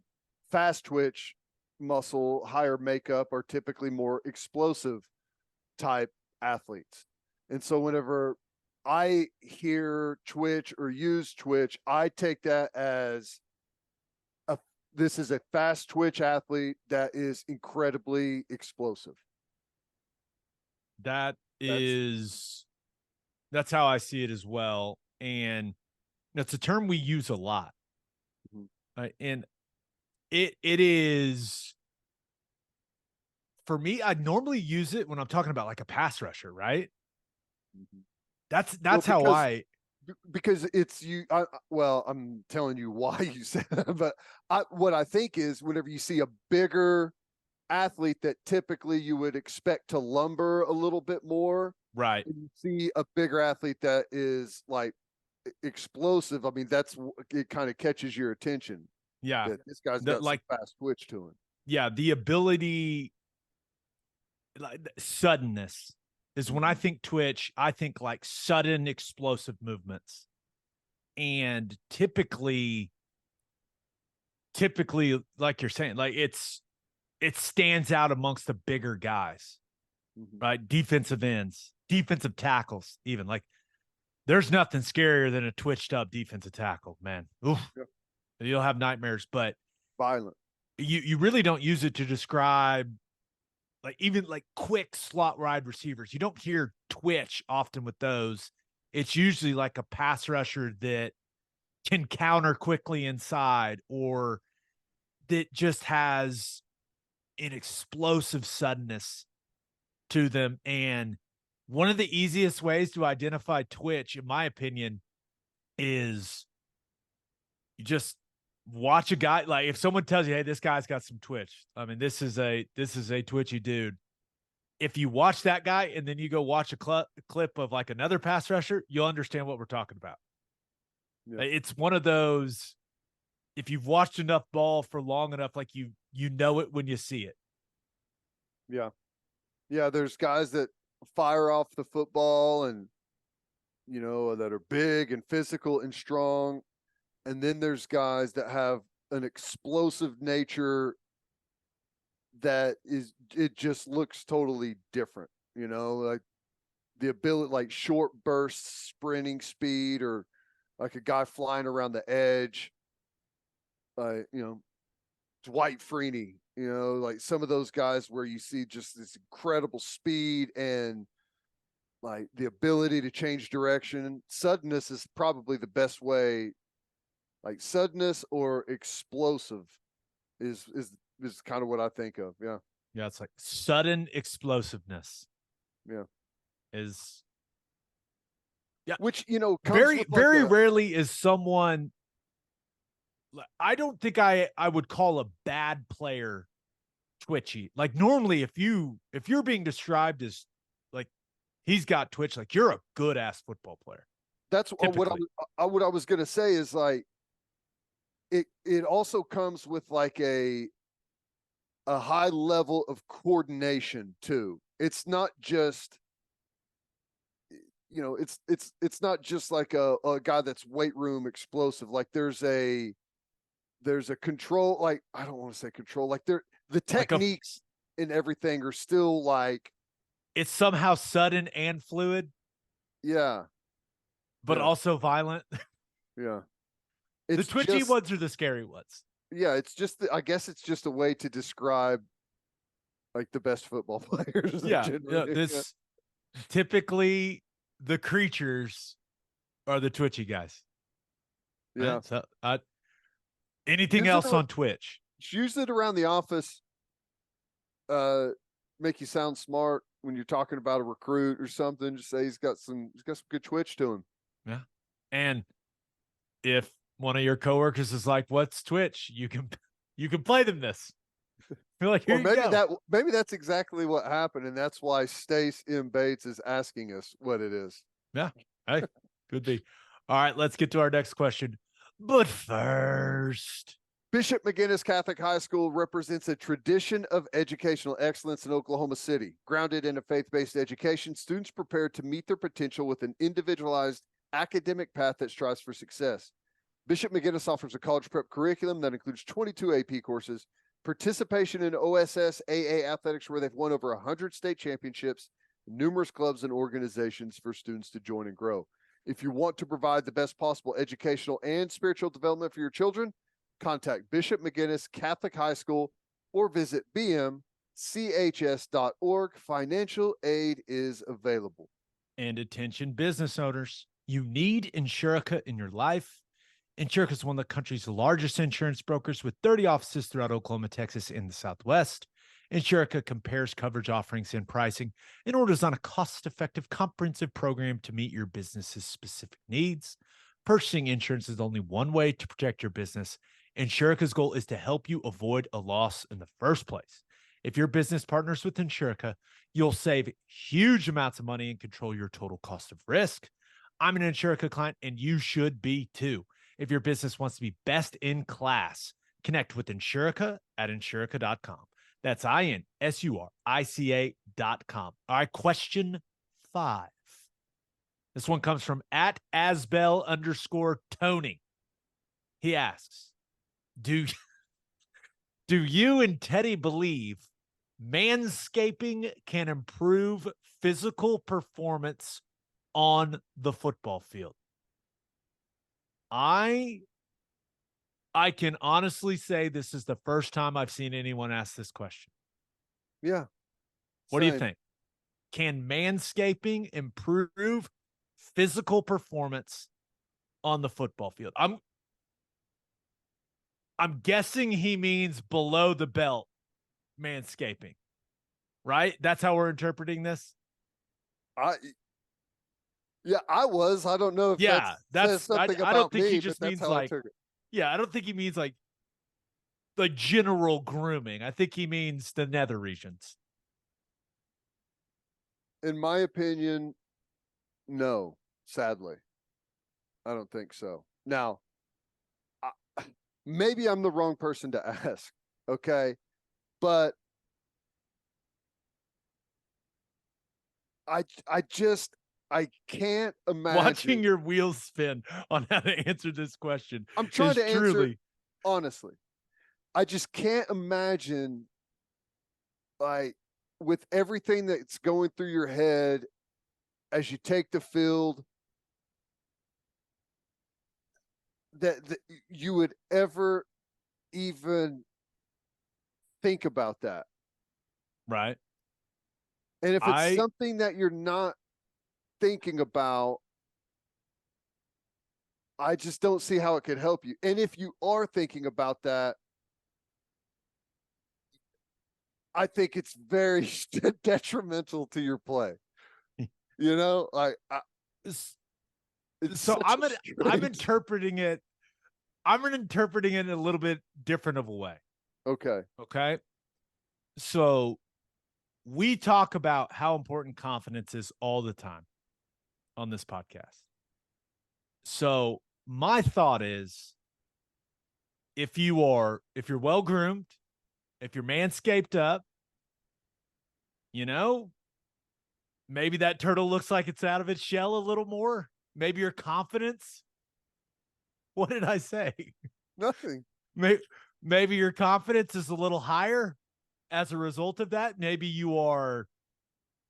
fast twitch muscle, higher makeup, are typically more explosive type athletes. And so whenever I hear Twitch or use Twitch, I take that as this is a fast twitch athlete that is incredibly explosive. That's how I see it as well. And that's a term we use a lot. Mm-hmm. And it is, for me, I normally use it when I'm talking about like a pass rusher, right? Mm-hmm. That's how because it's you. I'm telling you why you said that, but what I think is whenever you see a bigger athlete that typically you would expect to lumber a little bit more, right? And you see a bigger athlete that is like explosive. I mean, it kind of catches your attention. Yeah, that this guy's got like fast twitch to him. Yeah, the ability, like suddenness. Is when I think Twitch, I think like sudden explosive movements. And typically, like you're saying, like it stands out amongst the bigger guys, right? Defensive ends, defensive tackles, even. Like there's nothing scarier than a twitched up defensive tackle, man. Oof. Yep. You'll have nightmares. But Violent. You really don't use it to describe like even like quick slot wide receivers. You don't hear twitch often with those. It's usually like a pass rusher that can counter quickly inside or that just has an explosive suddenness to them. And one of the easiest ways to identify twitch, in my opinion, is you just watch a guy. Like if someone tells you, hey, this guy's got some twitch. I mean, this is a twitchy dude. If you watch that guy and then you go watch a clip of like another pass rusher, you'll understand what we're talking about. Yeah. It's one of those, if you've watched enough ball for long enough, like you know it when you see it. Yeah. Yeah. There's guys that fire off the football and, that are big and physical and strong. And then there's guys that have an explosive nature that it just looks totally different, like the ability, like short bursts, sprinting speed, or like a guy flying around the edge. Dwight Freeney, like some of those guys where you see just this incredible speed and like the ability to change direction. Suddenness is probably the best way. Like suddenness or explosive is kind of what I think of. Yeah. Yeah. It's like sudden explosiveness. Yeah. Is. Yeah. Which, very, very rarely is someone. I don't think I would call a bad player twitchy. Like normally if you're being described as like he's got twitch, like you're a good ass football player. That's what I was going to say is like it also comes with like a high level of coordination too. It's not just it's not just like a guy that's weight room explosive. Like there's a control, like I don't want to say control, like the techniques and everything are still like it's somehow sudden and fluid. Yeah. But also violent. Yeah. The twitchy ones are the scary ones. Yeah, it's just I guess it's just a way to describe like the best football players. Yeah. Typically the creatures are the twitchy guys. Yeah. Right? So anything else on Twitch? Use it around the office. Make you sound smart when you're talking about a recruit or something. Just say he's got some good twitch to him. Yeah. And if one of your coworkers is like, "What's Twitch?" You can play them this. You're like, maybe that's exactly what happened, and that's why Stace M. Bates is asking us what it is. Yeah. Hey, could be. All right, let's get to our next question. But first, Bishop McGinnis Catholic High School represents a tradition of educational excellence in Oklahoma City. Grounded in a faith-based education, students prepared to meet their potential with an individualized academic path that strives for success. Bishop McGinnis offers a college prep curriculum that includes 22 AP courses, participation in OSS AA athletics, where they've won over 100 state championships, numerous clubs and organizations for students to join and grow. If you want to provide the best possible educational and spiritual development for your children, contact Bishop McGinnis Catholic High School or visit bmchs.org. Financial aid is available. And attention business owners, you need Insurica in your life. Insurica is one of the country's largest insurance brokers with 30 offices throughout Oklahoma, Texas, and the Southwest. Insurica compares coverage offerings and pricing in order to design a cost-effective, comprehensive program to meet your business's specific needs. Purchasing insurance is only one way to protect your business. Insurica's goal is to help you avoid a loss in the first place. If your business partners with Insurica, you'll save huge amounts of money and control your total cost of risk. I'm an Insurica client, and you should be too. If your business wants to be best in class, connect with Insurica at insurica.com. That's INSURICA.com. All right, question 5. This one comes from @Asbel_Tony. He asks, do you and Teddy believe manscaping can improve physical performance on the football field? I I can honestly say this is the first time I've seen anyone ask this question. Yeah. What do you Same. think? Can manscaping improve physical performance on the football field? I'm guessing he means below the belt manscaping, right? That's how we're interpreting this. I was. I don't know if that Yeah, says something I don't about think he me, but just that's means how I like, took it. yeah, I don't think he means like the general grooming. I think he means the nether regions. In my opinion, no. Sadly, I don't think so. Now, I, maybe I'm the wrong person to ask. Okay, but I can't Watching imagine. your wheels spin on how to answer this question I'm trying is to answer truly honestly. I just can't imagine, like, with everything that's going through your head as you take the field, that you would ever even think about that. right. And if it's I something that you're not thinking about, I just don't see how it could help you. And if you are thinking about that, I think it's very detrimental to your play. You know, like it's so such a I'm strange. interpreting it. I'm interpreting it in a little bit different of a way. Okay. Okay. So we talk about how important confidence is all the time on this podcast. So my thought is if you're well groomed, if you're manscaped up, you know, maybe that turtle looks like it's out of its shell a little more. Maybe your confidence. What did I say? Nothing. Maybe your confidence is a little higher as a result of that. Maybe you are,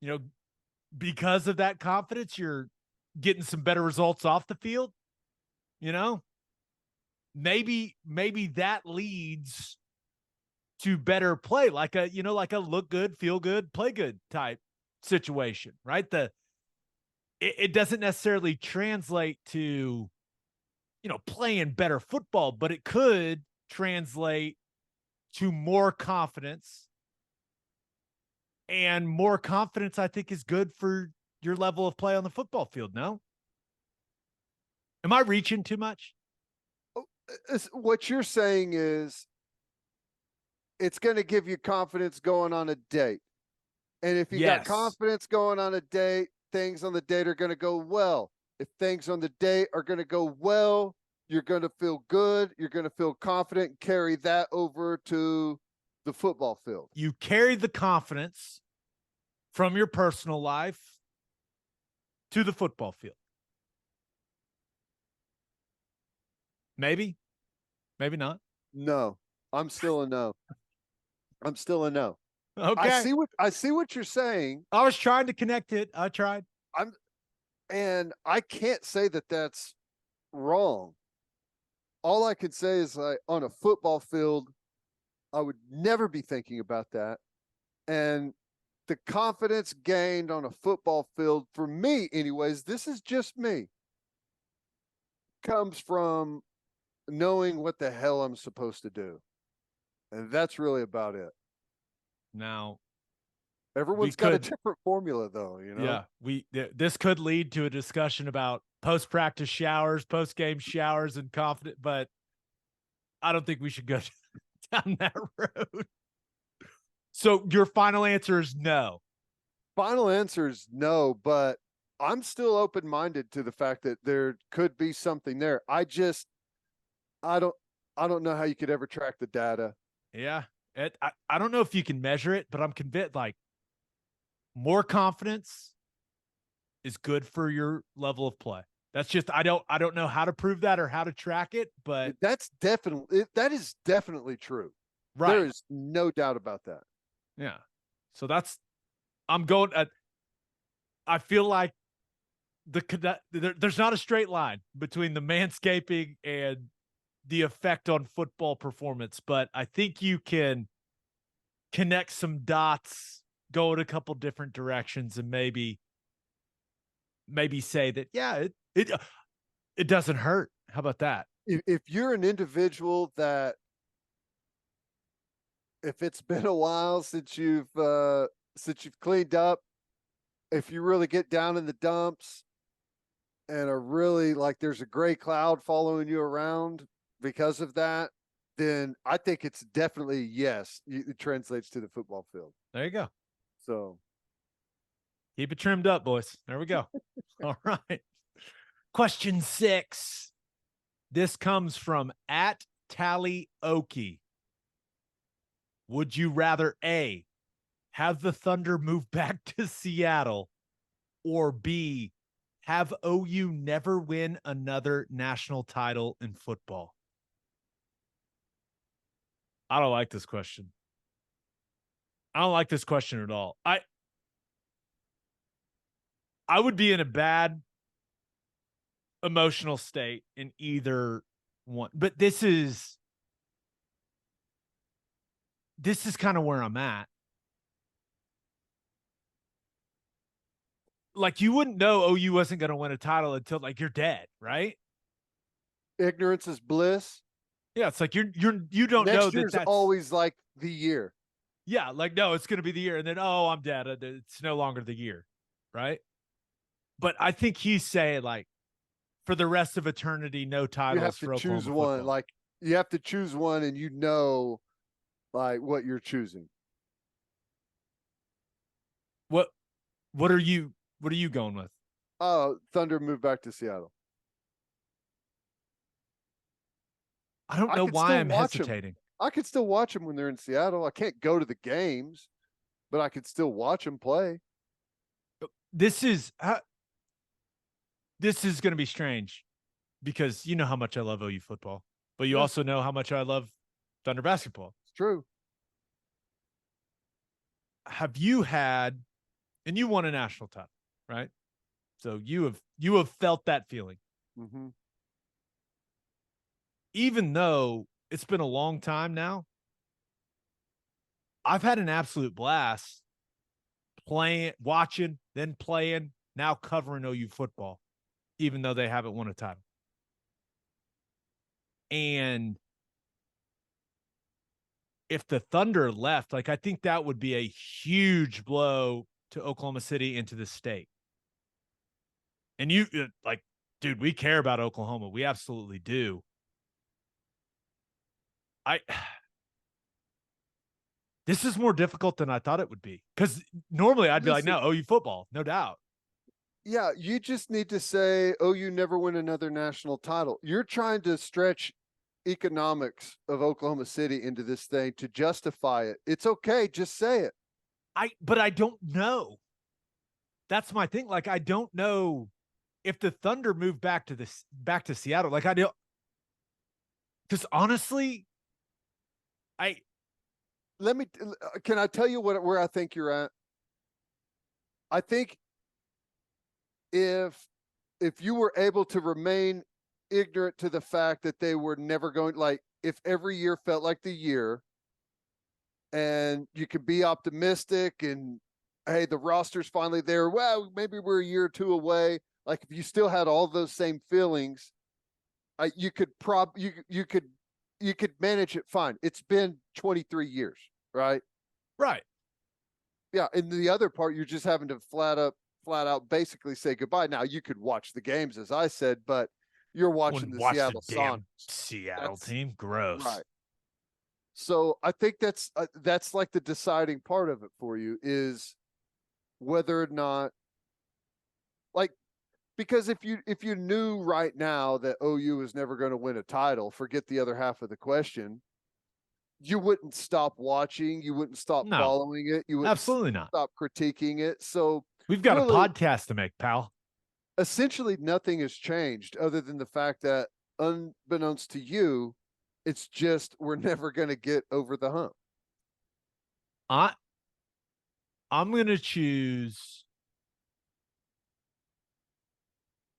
you know, because of that confidence, you're getting some better results off the field. You know, maybe that leads to better play, like like a look good, feel good, play good type situation, right? It doesn't necessarily translate to, playing better football, but it could translate to more confidence. And more confidence, I think, is good for your level of play on the football field. No? Am I reaching too much? Oh, what you're saying is it's going to give you confidence going on a date. And if you got Yes. confidence going on a date, things on the date are going to go well. If things on the date are going to go well, you're going to feel good. You're going to feel confident and carry that over to the football field. You carry the confidence from your personal life to the football field. Maybe, maybe not. No, I'm still a no. I'm still a no. Okay. I see what you're saying. I was trying to connect it. I tried. And I can't say that that's wrong. All I could say is, like, on a football field, I would never be thinking about that. And the confidence gained on a football field, for me anyways, this is just me, comes from knowing what the hell I'm supposed to do. And that's really about it. Now, we Everyone's got a could, different formula though, you know? yeah, this could lead to a discussion about post-practice showers, post-game showers, and confident, but I don't think we should go down that road. So your final answer is no. Final answer is no, but I'm still open-minded to the fact that there could be something there. I don't I don't know how you could ever track the data. Yeah. I don't know if you can measure it, but I'm convinced like more confidence is good for your level of play. That's just I don't know how to prove that or how to track it, but That is definitely true. right. There is no doubt about that. Yeah. So I'm going I feel like there's not a straight line between the manscaping and the effect on football performance, but I think you can connect some dots, go in a couple different directions, and maybe say that, yeah, it doesn't hurt. How about that? If you're an individual that, if it's been a while since you've cleaned up, if you really get down in the dumps and are really like there's a gray cloud following you around because of that, then I think it's definitely yes. It translates to the football field. There you go. So keep it trimmed up, boys. There we go. All right. Question 6. This comes from @TallyOki. Would you rather A, have the Thunder move back to Seattle, or B, have OU never win another national title in football? I don't like this question. I don't like this question at all. I would be in a bad emotional state in either one, but this is kind of where I'm at. Like, you wouldn't know OU wasn't going to win a title until like you're dead, right? ignorance is bliss. Yeah, it's like you don't Next know year's that's always like the year. Yeah, like, no, it's going to be the year, and then, oh, I'm dead. It's no longer the year, right? But I think he's saying, like, for the rest of eternity, no titles. You have to for choose Oklahoma one. football. Like, you have to choose one, and you know, like, what you're choosing. What are you going with? Oh, Thunder moved back to Seattle. I don't know why I'm hesitating. I could still watch them when they're in Seattle. I can't go to the games, but I could still watch them play. This is going to be strange, because you know how much I love OU football, but you also know how much I love Thunder basketball. It's true. Have you had, and you won a national title, right? So you have felt that feeling. Mm-hmm. Even though it's been a long time now, I've had an absolute blast playing, watching, then playing, now covering OU football, even though they haven't won a title. And if the Thunder left, like, I think that would be a huge blow to Oklahoma City and to the state. And you, like, dude, we care about Oklahoma. We absolutely do. This is more difficult than I thought it would be, because normally I'd be like, no, OU football, no doubt. Yeah, you just need to say, OU never win another national title. You're trying to stretch economics of Oklahoma City into this thing to justify it. It's okay, just say it. But I don't know. That's my thing. Like, I don't know if the Thunder move back to Seattle. Like, I don't, because honestly, can I tell you where I think you're at? I think if you were able to remain ignorant to the fact that they were never going, like, if every year felt like the year, and you could be optimistic, and hey, the roster's finally there, well, maybe we're a year or two away. Like, if you still had all those same feelings, you could manage it fine. It's been 23 years, right? Right. Yeah, and the other part, you're just having to flat out basically say goodbye. Now, you could watch the games, as I said, but you're watching the Seattle Sounders. Seattle team, gross. Right. So I think that's like the deciding part of it for you, is whether or not, like, because if you knew right now that OU is never going to win a title, forget the other half of the question. You wouldn't stop watching. You wouldn't stop following it. You wouldn't absolutely not stop critiquing it. So we've got really, a podcast to make, pal. Essentially, nothing has changed other than the fact that, unbeknownst to you, it's just we're never going to get over the hump. I'm going to choose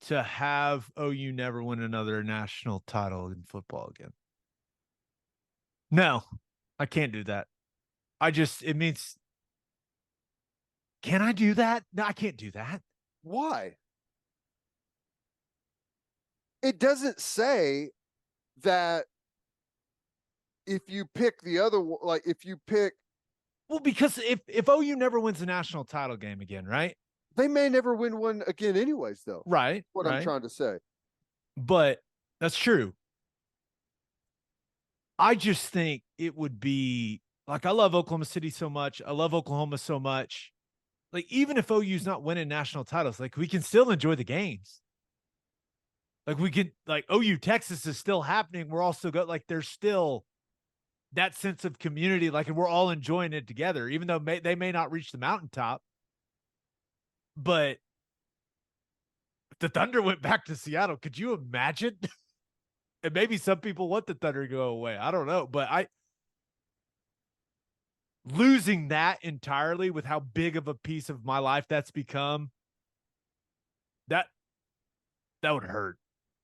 to have OU never win another national title in football again. No, I can't do that. It means, can I do that? No, I can't do that. Why? It doesn't say that if you pick the other, like if you pick, Well, because if OU never wins a national title game again, right? they may never win one again anyways, though. Right. What right. I'm trying to say. But that's true. I just think it would be like, I love Oklahoma City so much. I love Oklahoma so much. Like, even if OU's not winning national titles, like, we can still enjoy the games. Like, we can, like, OU Texas is still happening. We're all still like, there's still that sense of community. Like, and we're all enjoying it together, even though they may not reach the mountaintop. But if the Thunder went back to Seattle, could you imagine? And maybe some people want the Thunder to go away. I don't know. But losing that entirely with how big of a piece of my life that's become, that would hurt.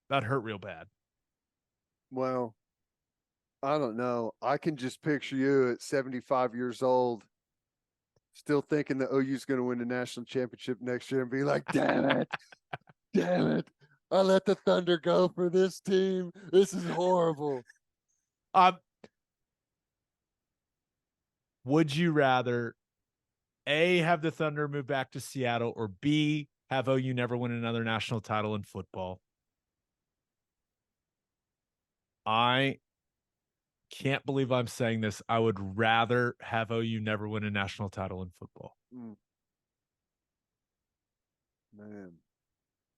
That'd hurt real bad. Well, I don't know. I can just picture you at 75 years old, still thinking that OU's going to win the national championship next year and be like, damn it. Damn it. I let the Thunder go for this team. This is horrible. Would you rather A, have the Thunder move back to Seattle, or B, have OU never win another national title in football? I can't believe I'm saying this. I would rather have OU never win a national title in football. Man.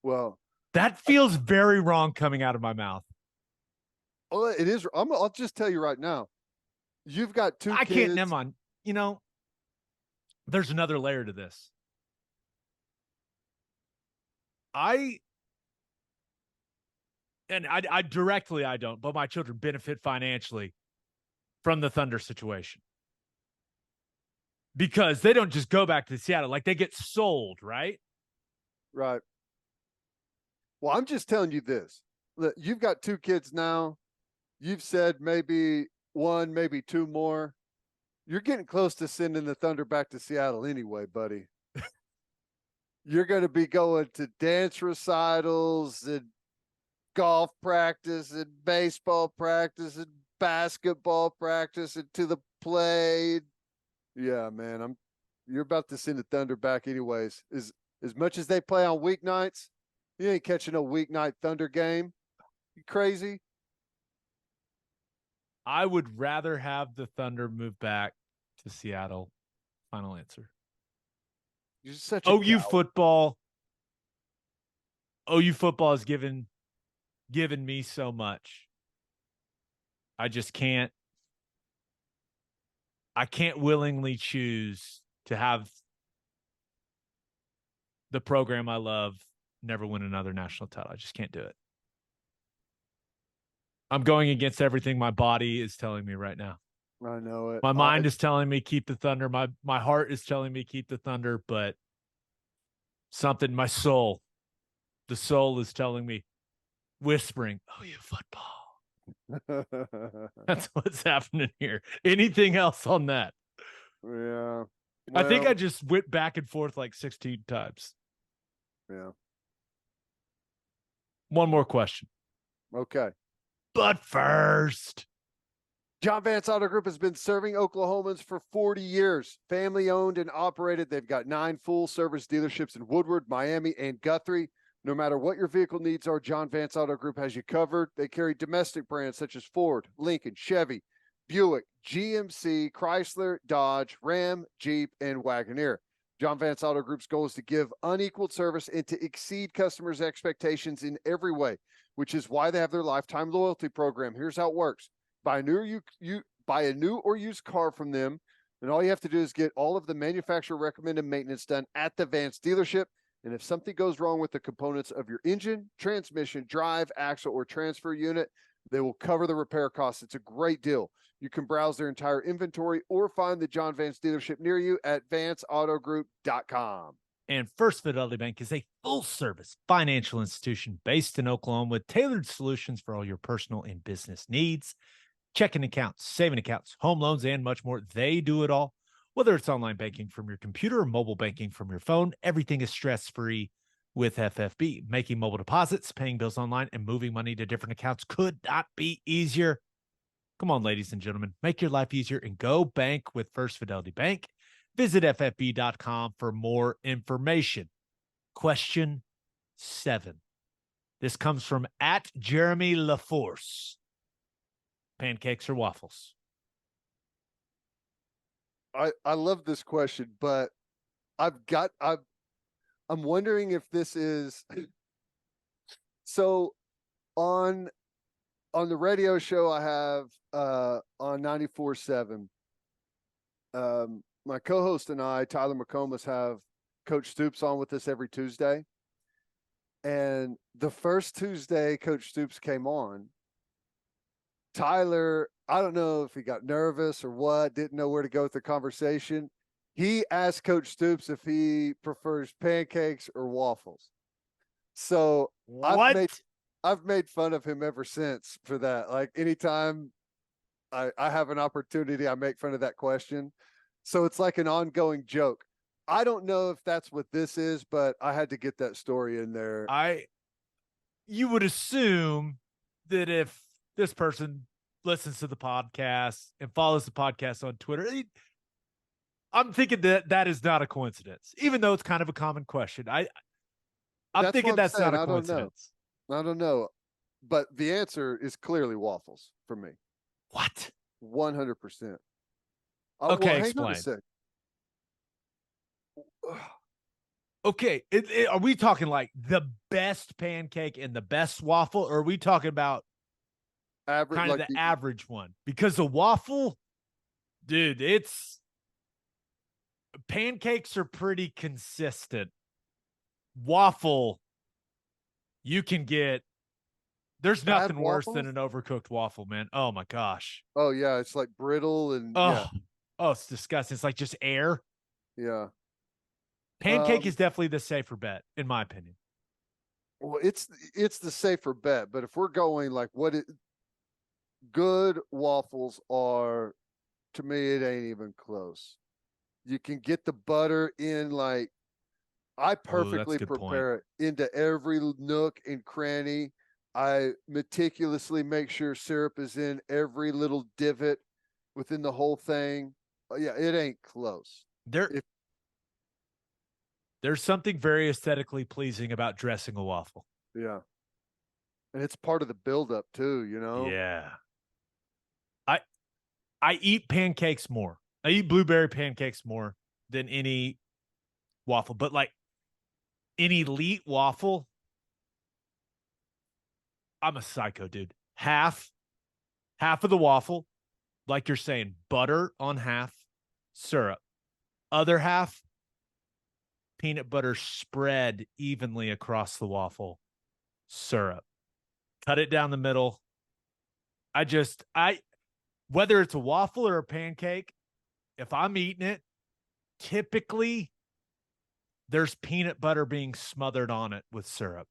Well, that feels very wrong coming out of my mouth. Well, it is. I'll just tell you right now. You've got two kids. I can't, never mind. You know, there's another layer to this. I directly, I don't, but my children benefit financially from the Thunder situation. Because they don't just go back to Seattle. Like, they get sold, right? Right. Well, I'm just telling you this. Look, you've got two kids now. You've said maybe one, maybe two more. You're getting close to sending the Thunder back to Seattle anyway, buddy. You're going to be going to dance recitals and golf practice and baseball practice and basketball practice and to the play. Yeah, man, you're about to send the Thunder back anyways. As much as they play on weeknights, you ain't catching a weeknight Thunder game. You crazy? I would rather have the Thunder move back to Seattle. Final answer. You're such a OU football. OU football has given me so much. I just can't. I can't willingly choose to have the program I love never win another national title. I just can't do it. I'm going against everything my body is telling me right now. I know it. My mind is telling me keep the Thunder. My heart is telling me keep the Thunder, but something, my soul, the soul is telling me, whispering, OU football. That's what's happening here. Anything else on that? Yeah. Well, I think I just went back and forth like 16 times. Yeah. One more question. Okay. But first, John Vance Auto Group has been serving Oklahomans for 40 years. Family owned and operated. They've got 9 full service dealerships in Woodward, Miami, and Guthrie. No matter what your vehicle needs are, John Vance Auto Group has you covered. They carry domestic brands such as Ford, Lincoln, Chevy, Buick, GMC, Chrysler, Dodge, Ram, Jeep, and Wagoneer. John Vance Auto Group's goal is to give unequaled service and to exceed customers' expectations in every way, which is why they have their lifetime loyalty program. Here's how it works. Buy a new or used car from them, and all you have to do is get all of the manufacturer recommended maintenance done at the Vance dealership. And if something goes wrong with the components of your engine, transmission, drive, axle, or transfer unit, they will cover the repair costs. It's a great deal. You can browse their entire inventory or find the John Vance dealership near you at vanceautogroup.com. And First Fidelity Bank is a full-service financial institution based in Oklahoma with tailored solutions for all your personal and business needs. checking accounts, saving accounts, home loans, and much more. They do it all. Whether it's online banking from your computer or mobile banking from your phone, everything is stress-free with FFB. Making mobile deposits, paying bills online, and moving money to different accounts could not be easier. Come on, ladies and gentlemen, make your life easier and go bank with First Fidelity Bank. Visit ffb.com for more information. Question 7. This comes from at Jeremy LaForce. Pancakes or waffles? I love this question, but I'm wondering if this is so on the radio show I have on 94.7. My co-host and I, Tyler McComas, have Coach Stoops on with us every Tuesday. And the first Tuesday Coach Stoops came on, Tyler, I don't know if he got nervous or what, didn't know where to go with the conversation. He asked Coach Stoops if he prefers pancakes or waffles. So I've made fun of him ever since for that. Like anytime I have an opportunity, I make fun of that question. So it's like an ongoing joke. I don't know if that's what this is, but I had to get that story in there. You would assume that if this person listens to the podcast and follows the podcast on Twitter, I'm thinking that is not a coincidence, even though it's kind of a common question. I'm thinking that's not a coincidence. I don't know, but the answer is clearly waffles for me. What? 100%. Okay, explain. Okay, are we talking like the best pancake and the best waffle, or are we talking about average, kind of like the average one? Because the waffle, dude, pancakes are pretty consistent. Waffle, you can get, there's nothing worse than an overcooked waffle, man. Oh my gosh. Oh yeah, it's like brittle and oh, it's disgusting. It's like just air. Yeah. Pancake is definitely the safer bet, in my opinion. Well, it's the safer bet, but if we're going like good waffles are, to me, it ain't even close. You can get the butter in, like I perfectly prepare it into every nook and cranny. I meticulously make sure syrup is in every little divot within the whole thing. Yeah, it ain't close. There's something very aesthetically pleasing about dressing a waffle. Yeah. And it's part of the buildup too, you know? Yeah. I eat pancakes more. I eat blueberry pancakes more than any waffle. But like an elite waffle, I'm a psycho, dude. Half of the waffle, like you're saying, butter on half, syrup. Other half, peanut butter spread evenly across the waffle, syrup. Cut it down the middle. Whether it's a waffle or a pancake, if I'm eating it, typically there's peanut butter being smothered on it with syrup.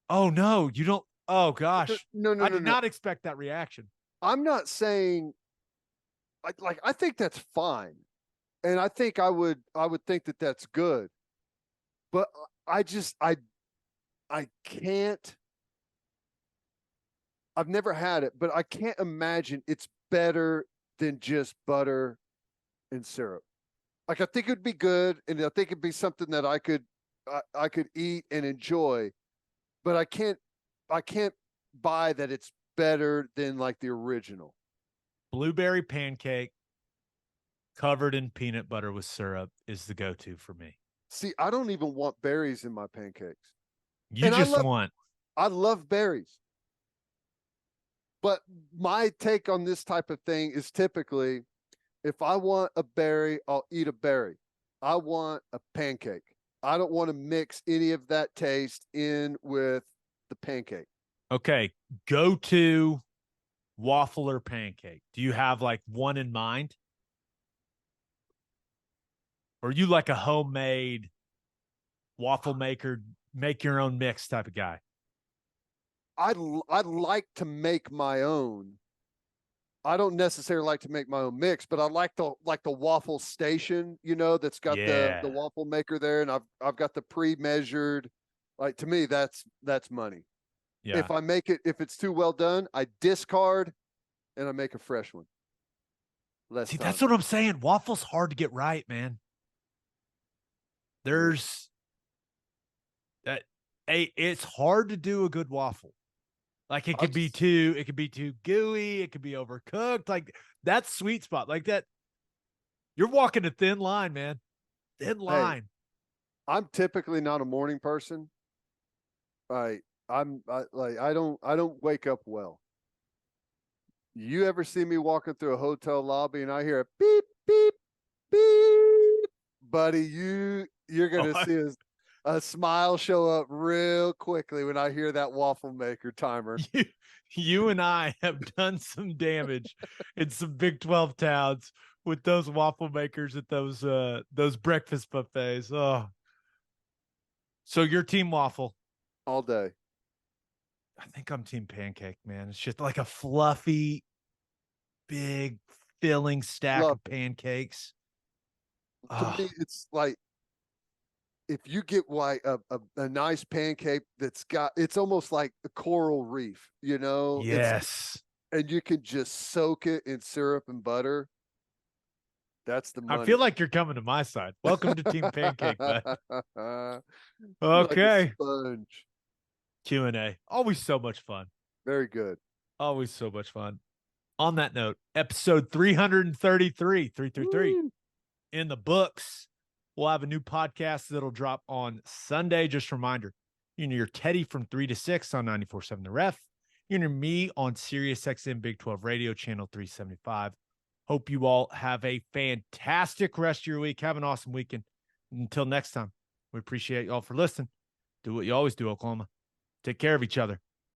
Oh no, you don't. Oh gosh. No. I did not expect that reaction. I'm not saying I think that's fine. And I think I would think that that's good. But I can't. I've never had it, but I can't imagine it's better than just butter and syrup. Like I think it'd be good, and I think it'd be something that I could eat and enjoy, but I can't buy that it's better than like the original. Blueberry pancake covered in peanut butter with syrup is the go-to for me. See, I don't even want berries in my pancakes. I love berries. But my take on this type of thing is typically, if I want a berry, I'll eat a berry. I want a pancake. I don't want to mix any of that taste in with the pancake. Okay, go to waffle or pancake. Do you have like one in mind? Or are you like a homemade waffle maker, make your own mix type of guy? I like to make my own. I don't necessarily like to make my own mix, but I like the waffle station, that's got the Yeah. waffle maker there, and I've got the pre-measured. Like, to me, that's money. Yeah. If it's too well done, I discard and I make a fresh one. Less See, time. that's what I'm saying. Waffles hard to get right, man. There's that. It's hard to do a good waffle. Like it could be too gooey. It could be overcooked. Like that sweet spot, like that. You're walking a thin line, man. Thin line. I'm typically not a morning person. I don't wake up well. You ever see me walking through a hotel lobby and I hear a beep beep beep, buddy? You're gonna see a smile show up real quickly when I hear that waffle maker timer. You and I have done some damage in some Big 12 towns with those waffle makers at those breakfast buffets. Oh, so your team waffle All day. I think I'm team pancake, man. It's just like a fluffy, big, filling stack of pancakes. To me, it's like if you get like a nice pancake it's almost like a coral reef, Yes. And you can just soak it in syrup and butter. That's the money. I feel like you're coming to my side. Welcome to Team Pancake, bud. Okay. Like sponge. Q&A. Always so much fun. Very good. Always so much fun. On that note, episode 333, 333 in the books. We'll have a new podcast that'll drop on Sunday. Just a reminder, you can hear Teddy from 3 to 6 on 94.7 The Ref. You can hear me on SiriusXM Big 12 Radio, channel 375. Hope you all have a fantastic rest of your week. Have an awesome weekend. Until next time, we appreciate y'all for listening. Do what you always do, Oklahoma. Take care of each other.